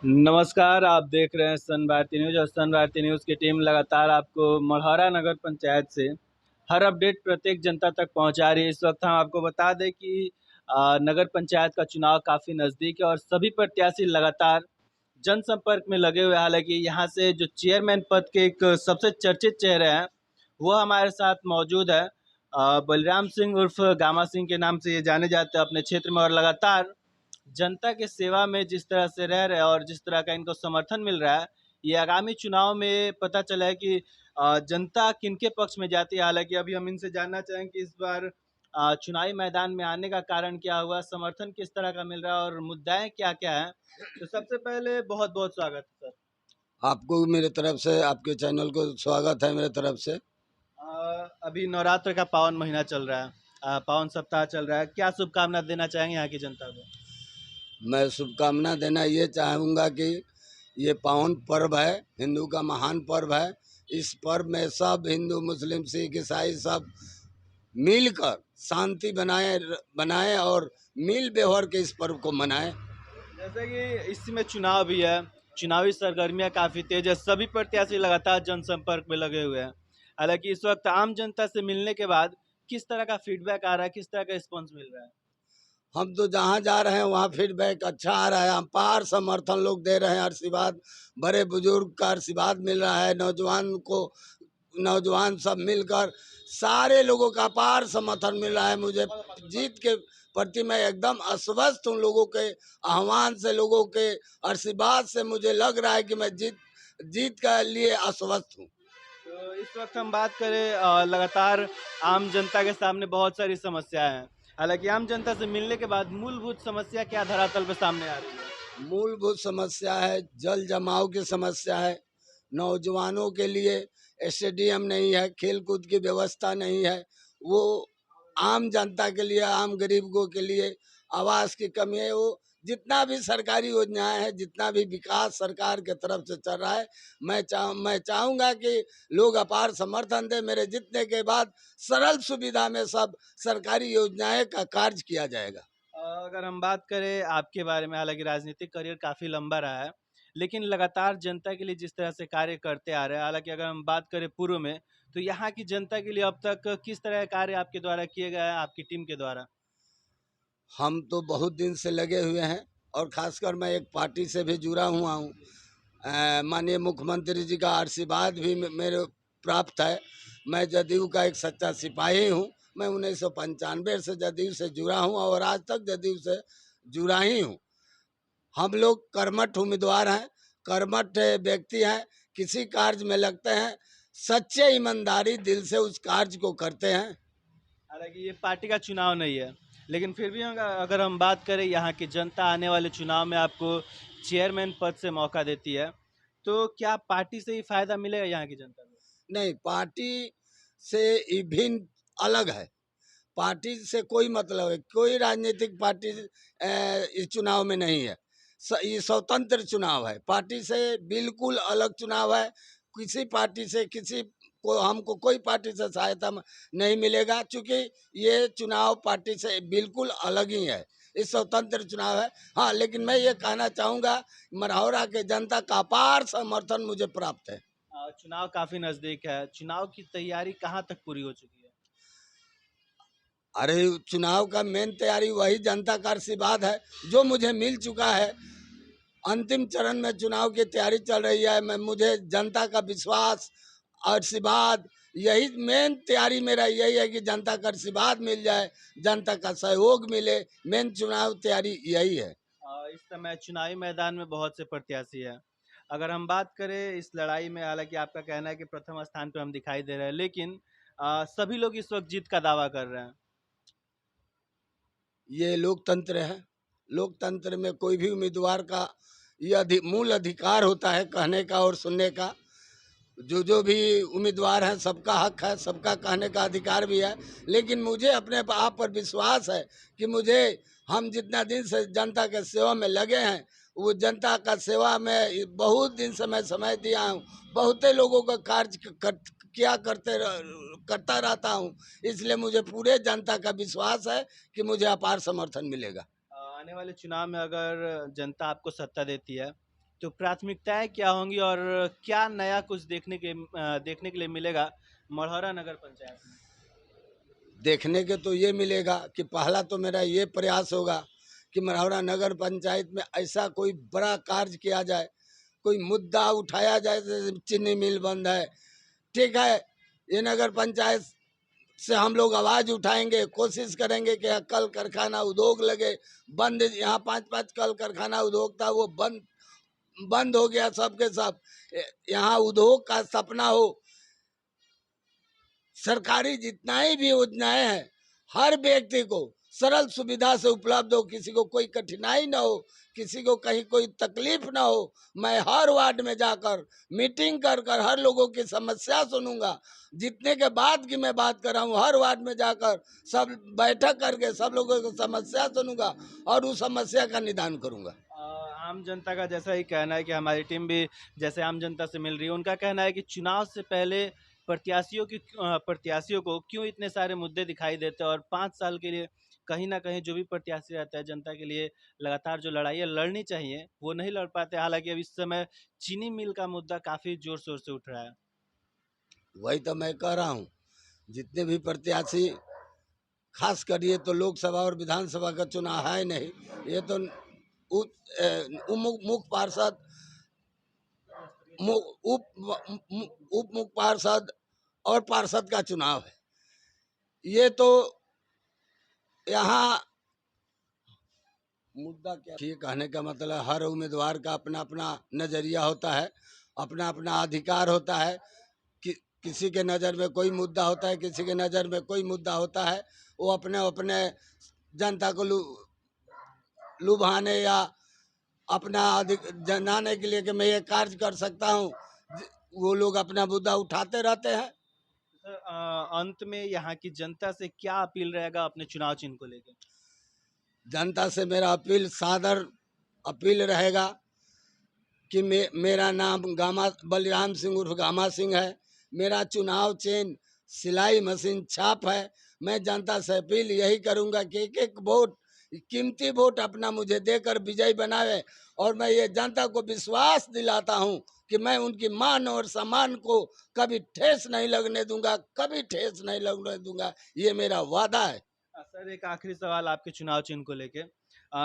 नमस्कार, आप देख रहे हैं सन भारती न्यूज़ और सन भारती न्यूज़ की टीम लगातार आपको मढ़ौरा नगर पंचायत से हर अपडेट प्रत्येक जनता तक पहुंचा रही है। इस वक्त हम आपको बता दें कि नगर पंचायत का चुनाव काफ़ी नज़दीक है और सभी प्रत्याशी लगातार जनसंपर्क में लगे हुए हैं। हालांकि यहाँ से जो चेयरमैन पद के एक सबसे चर्चित चेहरे हैं वो हमारे साथ मौजूद है। बलराम सिंह उर्फ गामा सिंह के नाम से ये जाने जाते हैं अपने क्षेत्र में, और लगातार जनता के सेवा में जिस तरह से रह रहे हैं और जिस तरह का इनको समर्थन मिल रहा है, ये आगामी चुनाव में पता चला है कि जनता किनके पक्ष में जाती है। हालांकि अभी हम इनसे जानना चाहेंगे कि इस बार चुनावी मैदान में आने का कारण क्या हुआ, समर्थन किस तरह का मिल रहा है और मुद्दाएं क्या क्या हैं। तो सबसे पहले बहुत बहुत स्वागत है सर। आपको मेरे तरफ से, आपके चैनल को स्वागत है मेरे तरफ से। अभी नवरात्र का पावन महीना चल रहा है, पावन सप्ताह चल रहा है, क्या शुभकामना देना चाहेंगे यहाँ की जनता को? मैं शुभकामना देना ये चाहूँगा कि ये पावन पर्व है, हिंदू का महान पर्व है। इस पर्व में सब हिंदू मुस्लिम सिख ईसाई सब मिलकर शांति बनाए बनाए और मिल व्यवहार के इस पर्व को मनाएं। जैसे कि इसमें चुनाव भी है, चुनावी सरगर्मियां काफी तेज है, सभी प्रत्याशी लगातार जनसंपर्क में लगे हुए हैं। हालांकि इस वक्त आम जनता से मिलने के बाद किस तरह का फीडबैक आ रहा है, किस तरह का रिस्पॉन्स मिल रहा है? हम तो जहाँ जा रहे हैं वहाँ फीडबैक अच्छा आ रहा है, अपार समर्थन लोग दे रहे हैं, आशीर्वाद बड़े बुजुर्ग का आशीर्वाद मिल रहा है, नौजवान सब मिलकर सारे लोगों का अपार समर्थन मिल रहा है। मुझे जीत के प्रति मैं एकदम आश्वस्त हूँ। लोगों के आह्वान से, लोगों के आशीर्वाद से मुझे लग रहा है कि मैं जीत के लिए आश्वस्त हूँ। तो इस वक्त हम बात करें, लगातार आम जनता के सामने बहुत सारी समस्याएं हैं। हालांकि आम जनता से मिलने के बाद मूलभूत समस्या क्या धरातल पर सामने आ रही है? मूलभूत समस्या है, जल जमाव की समस्या है। नौजवानों के लिए स्टेडियम नहीं है, खेल कूद की व्यवस्था नहीं है। वो आम जनता के लिए, आम गरीबों के लिए आवास की कमी है। वो जितना भी सरकारी योजनाएं हैं, जितना भी विकास सरकार के तरफ से चल रहा है, मैं चाहूँगा कि लोग अपार समर्थन दें। मेरे जीतने के बाद सरल सुविधा में सब सरकारी योजनाएं का कार्य किया जाएगा। अगर हम बात करें आपके बारे में, हालांकि राजनीतिक करियर काफ़ी लंबा रहा है, लेकिन लगातार जनता के लिए जिस तरह से कार्य करते आ रहे हैं, हालांकि अगर हम बात करें पूर्व में, तो यहाँ की जनता के लिए अब तक किस तरह के कार्य आपके द्वारा किए गए हैं, आपकी टीम के द्वारा? हम तो बहुत दिन से लगे हुए हैं और खासकर मैं एक पार्टी से भी जुड़ा हुआ हूँ। माननीय मुख्यमंत्री जी का आशीर्वाद भी मेरे प्राप्त है। मैं जदयू का एक सच्चा सिपाही हूँ। मैं 1995 से जदयू से जुड़ा हूँ और आज तक जदयू से जुड़ा ही हूँ। हम लोग कर्मठ उम्मीदवार हैं, कर्मठ व्यक्ति हैं। किसी कार्य में लगते हैं, सच्चे ईमानदारी दिल से उस कार्य को करते हैं। हालांकि ये पार्टी का चुनाव नहीं है, लेकिन फिर भी अगर हम बात करें, यहाँ की जनता आने वाले चुनाव में आपको चेयरमैन पद से मौका देती है, तो क्या पार्टी से ही फायदा मिलेगा यहाँ की जनता को? नहीं, पार्टी से ही भिन्न अलग है। पार्टी से कोई मतलब है, कोई राजनीतिक पार्टी इस चुनाव में नहीं है। ये स्वतंत्र चुनाव है, पार्टी से बिल्कुल अलग चुनाव है। किसी पार्टी से किसी को, हमको कोई पार्टी से सहायता नहीं मिलेगा, क्योंकि ये चुनाव पार्टी से बिल्कुल अलग ही है। इस स्वतंत्र चुनाव है। हाँ, लेकिन मैं ये कहना चाहूँगा, मढ़ौरा के जनता का अपार समर्थन मुझे प्राप्त है। चुनाव काफी नजदीक है, चुनाव की तैयारी कहाँ तक पूरी हो चुकी है? अरे, चुनाव का मेन तैयारी वही जनता का आशीर्वाद है जो मुझे मिल चुका है। अंतिम चरण में चुनाव की तैयारी चल रही है। मुझे जनता का विश्वास, आशीर्वाद, यही मेन तैयारी मेरा यही है कि जनता का आशीर्वाद मिल जाए, जनता का सहयोग मिले। मेन चुनाव तैयारी यही है। इस समय चुनावी मैदान में बहुत से प्रत्याशी हैं। अगर हम बात करें इस लड़ाई में, हालांकि आपका कहना है कि प्रथम स्थान पर हम दिखाई दे रहे हैं, लेकिन सभी लोग इस वक्त जीत का दावा कर रहे हैं। ये लोकतंत्र है। लोकतंत्र में कोई भी उम्मीदवार का ये मूल अधिकार होता है कहने का और सुनने का। जो भी उम्मीदवार हैं, सबका हक है, सबका कहने का अधिकार भी है। लेकिन मुझे अपने आप पर विश्वास है कि हम जितना दिन से जनता के सेवा में लगे हैं, वो जनता का सेवा में बहुत दिन से मैं समय दिया हूँ। बहुते लोगों का कार्य करता रहता हूँ। इसलिए मुझे पूरे जनता का विश्वास है कि मुझे अपार समर्थन मिलेगा। आने वाले चुनाव में अगर जनता आपको सत्ता देती है, तो प्राथमिकताएं क्या होंगी और क्या नया कुछ देखने के लिए मिलेगा मढ़ौरा नगर पंचायत में? देखने के तो ये मिलेगा कि पहला तो मेरा ये प्रयास होगा कि मढ़ौरा नगर पंचायत में ऐसा कोई बड़ा कार्य किया जाए, कोई मुद्दा उठाया जाए, जैसे चीनी मिल बंद है, ठीक है, ये नगर पंचायत से हम लोग आवाज उठाएंगे, कोशिश करेंगे कि यहाँ कल कारखाना उद्योग लगे। बंद यहाँ 5-5 कल कारखाना उद्योग था, वो बंद बंद हो गया सबके सब। यहाँ उद्योग का सपना हो। सरकारी जितना ही भी योजनाएं हैं हर व्यक्ति को सरल सुविधा से उपलब्ध हो, किसी को कोई कठिनाई ना हो, किसी को कहीं कोई तकलीफ ना हो। मैं हर वार्ड में जाकर मीटिंग कर कर हर लोगों की समस्या सुनूंगा। जितने के बाद की मैं बात कर रहा हूँ, हर वार्ड में जाकर सब बैठक करके सब लोगों की समस्या सुनूंगा और उस समस्या का निदान करूंगा। आम जनता का जैसा ही कहना है कि हमारी टीम भी जैसे आम जनता से मिल रही है, उनका कहना है कि चुनाव से पहले प्रत्याशियों को क्यों इतने सारे मुद्दे दिखाई देते हैं और 5 साल के लिए कहीं ना कहीं जो भी प्रत्याशी रहता है जनता के लिए लगातार जो लड़ाइयाँ लड़नी चाहिए वो नहीं लड़ पाते। हालांकि अब इस समय चीनी मिल का मुद्दा काफी जोर शोर से उठ रहा है। वही तो मैं कह रहा हूँ, जितने भी प्रत्याशी, खास कर ये तो लोकसभा और विधानसभा का चुनाव है नहीं, ये तो मुख्य पार्षद, उप मुख्य पार्षद और पार्षद का चुनाव है। ये तो यहाँ मुद्दा क्या, ये कहने का मतलब हर उम्मीदवार का अपना अपना नजरिया होता है, अपना अपना अधिकार होता है कि किसी के नज़र में कोई मुद्दा होता है, किसी के नज़र में कोई मुद्दा होता है। वो अपने अपने जनता को लुभाने या अपना जनाने के लिए कि मैं ये कार्य कर सकता हूँ, वो लोग अपना मुद्दा उठाते रहते हैं। सर, अंत में यहाँ की जनता से क्या अपील रहेगा अपने चुनाव चिन्ह को लेकर? जनता से मेरा अपील, सादर अपील रहेगा कि मेरा नाम गामा बलिराम सिंह उर्फ गामा सिंह है। मेरा चुनाव चिन्ह सिलाई मशीन छाप है। मैं जनता से अपील यही करूंगा कि एक एक वोट, कीमती वोट अपना मुझे देकर विजयी बनावे। और मैं ये जनता को विश्वास दिलाता हूं कि मैं उनकी मान और सम्मान को कभी ठेस नहीं लगने दूंगा, कभी ठेस नहीं लगने दूंगा, ये मेरा वादा है। सर, एक आखिरी सवाल आपके चुनाव चिन्ह को लेके।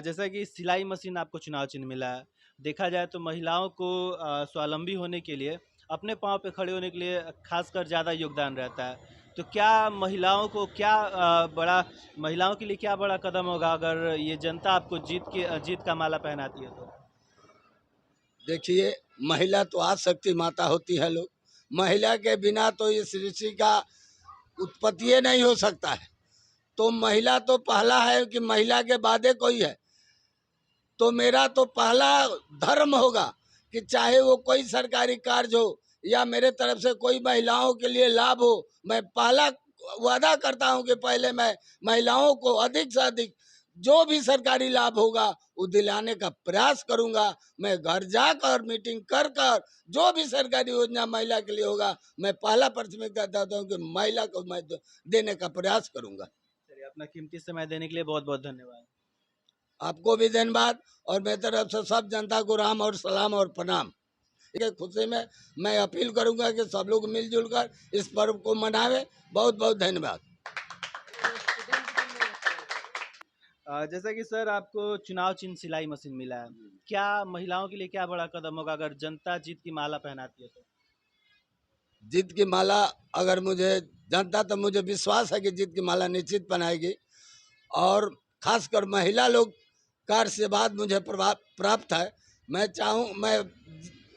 जैसा कि सिलाई मशीन आपको चुनाव चिन्ह मिला है, देखा जाए तो महिलाओं को स्वावलंबी होने के लिए, अपने पाँव पे खड़े होने के लिए खासकर ज़्यादा योगदान रहता है। तो क्या महिलाओं को महिलाओं के लिए क्या बड़ा कदम होगा अगर ये जनता आपको जीत का माला पहनाती है तो? देखिए, महिला तो आदिशक्ति माता होती है लोग। महिला के बिना तो इस सृष्टि का उत्पत्ति नहीं हो सकता है। तो महिला तो पहला है कि महिला के बादे कोई है। तो मेरा तो पहला धर्म होगा कि चाहे वो कोई सरकारी कार्य हो या मेरे तरफ से कोई महिलाओं के लिए लाभ हो, मैं पहला वादा करता हूं कि पहले मैं महिलाओं को अधिक से अधिक जो भी सरकारी लाभ होगा वो दिलाने का प्रयास करूंगा। मैं घर जाकर मीटिंग कर कर जो भी सरकारी योजना महिला के लिए होगा, मैं पहला प्राथमिकता देता हूँ कि महिला को मैं देने का प्रयास करूंगा। चलिए, अपना कीमती समय देने के लिए बहुत बहुत धन्यवाद। आपको भी धन्यवाद और मेरी तरफ से सब जनता को राम और सलाम और प्रणाम। एक खुशी में मैं अपील करूंगा कि सब लोग मिलजुल कर इस पर्व को मनावे। बहुत बहुत धन्यवाद। जैसा कि सर आपको चुनाव चिन्ह सिलाई मशीन मिला है, क्या महिलाओं के लिए क्या बड़ा कदम होगा अगर जनता जीत की माला पहनाती है तो? जीत की माला, अगर मुझे जनता, तो मुझे विश्वास है कि जीत की माला निश्चित पहनाएगी। और खासकर महिला लोग का आशीर्वाद मुझे प्राप्त है। मैं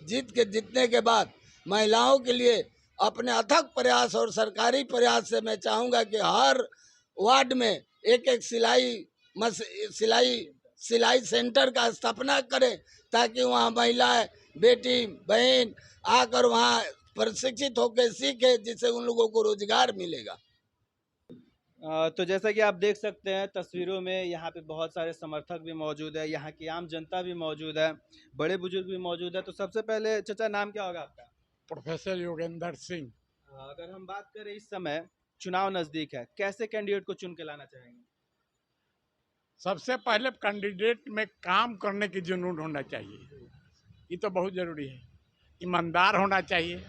जीतने के बाद महिलाओं के लिए अपने अथक प्रयास और सरकारी प्रयास से मैं चाहूँगा कि हर वार्ड में एक एक सिलाई सिलाई सेंटर का स्थापना करें, ताकि वहाँ महिलाएं, बेटी बहन आकर वहाँ प्रशिक्षित होकर सीखे, जिससे उन लोगों को रोजगार मिलेगा। तो जैसा कि आप देख सकते हैं तस्वीरों में, यहाँ पे बहुत सारे समर्थक भी मौजूद है, यहाँ की आम जनता भी मौजूद है, बड़े बुजुर्ग भी मौजूद है। तो सबसे पहले चाचा, नाम क्या होगा आपका? प्रोफेसर योगेंद्र सिंह। अगर हम बात करें, इस समय चुनाव नजदीक है, कैसे कैंडिडेट को चुन के लाना चाहेंगे? सबसे पहले कैंडिडेट में काम करने की जुनून होना चाहिए। ये तो बहुत ज़रूरी है। ईमानदार होना चाहिए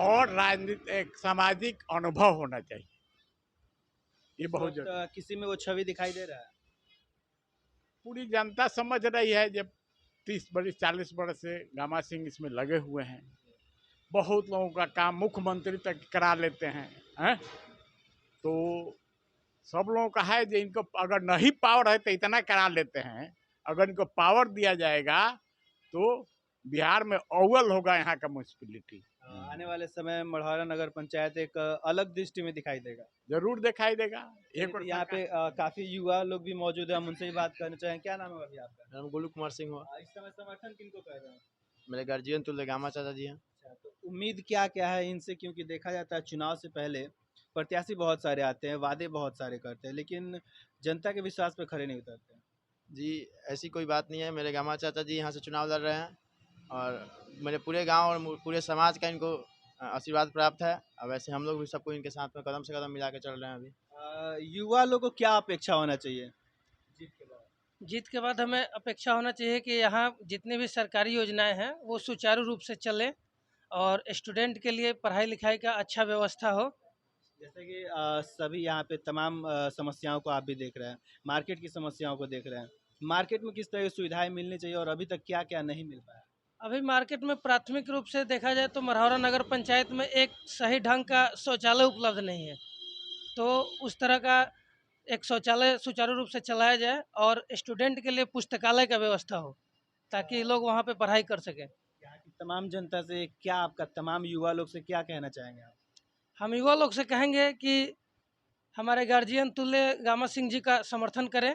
और राजनीति एक सामाजिक अनुभव होना चाहिए, ये इस बहुत वक्त जरूरी। किसी में वो छवि दिखाई दे रहा है? पूरी जनता समझ रही है, जब 30 बरस 40 बरस से गामा सिंह इसमें लगे हुए हैं, बहुत लोगों का काम मुख्यमंत्री तक करा लेते हैं। तो सब लोगों का है जो इनको अगर नहीं पावर है तो इतना करा लेते हैं, अगर इनको पावर दिया जाएगा तो बिहार में अव्वल होगा यहाँ का म्यूनसिपलिटी। आने वाले समय में मढ़ौरा नगर पंचायत एक अलग दृष्टि में दिखाई देगा। जरूर दिखाई देगा। एक और यहाँ पे काफी युवा लोग भी मौजूद है, हम उनसे भी बात करना चाहेंगे। क्या नाम है अभी आपका? मेरा नाम गोलू कुमार सिंह हुआ। इस समय समर्थन किनको कर रहे हैं? मेरे गार्जियन तुल्य गामा चाचा जी हैं। अच्छा, तो उम्मीद क्या क्या है इनसे, क्योंकि देखा जाता है चुनाव से पहले प्रत्याशी बहुत सारे आते हैं, वादे बहुत सारे करते हैं, लेकिन जनता के विश्वास पे खरे नहीं उतरते हैं। जी, ऐसी कोई बात नहीं है। मेरे गामा चाचा जी यहाँ से चुनाव लड़ रहे हैं और मेरे पूरे गांव और पूरे समाज का इनको आशीर्वाद प्राप्त है। अब वैसे हम लोग भी सबको इनके साथ में कदम से कदम मिला के चल रहे हैं अभी। युवा लोगों को क्या अपेक्षा होना चाहिए जीत के बाद? जीत के बाद हमें अपेक्षा होना चाहिए कि यहाँ जितनी भी सरकारी योजनाएं हैं वो सुचारू रूप से चले और स्टूडेंट के लिए पढ़ाई लिखाई का अच्छा व्यवस्था हो। जैसे कि सभी यहाँ पे तमाम समस्याओं को आप भी देख रहे हैं, मार्केट की समस्याओं को देख रहे हैं। मार्केट में किस तरह की सुविधाएं मिलनी चाहिए और अभी तक क्या क्या नहीं मिल पाया? अभी मार्केट में प्राथमिक रूप से देखा जाए तो मढ़ौरा नगर पंचायत में एक सही ढंग का शौचालय उपलब्ध नहीं है, तो उस तरह का एक शौचालय सुचारू रूप से चलाया जाए और स्टूडेंट के लिए पुस्तकालय का व्यवस्था हो ताकि लोग वहाँ पे पढ़ाई कर सकें। यहाँ की तमाम जनता से क्या, आपका तमाम युवा लोग से क्या कहना चाहेंगे आप? हम युवा लोग से कहेंगे कि हमारे गार्जियन तुल्य गामा सिंह जी का समर्थन करें।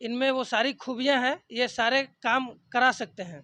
इनमें वो सारी खूबियां हैं, ये सारे काम करा सकते हैं।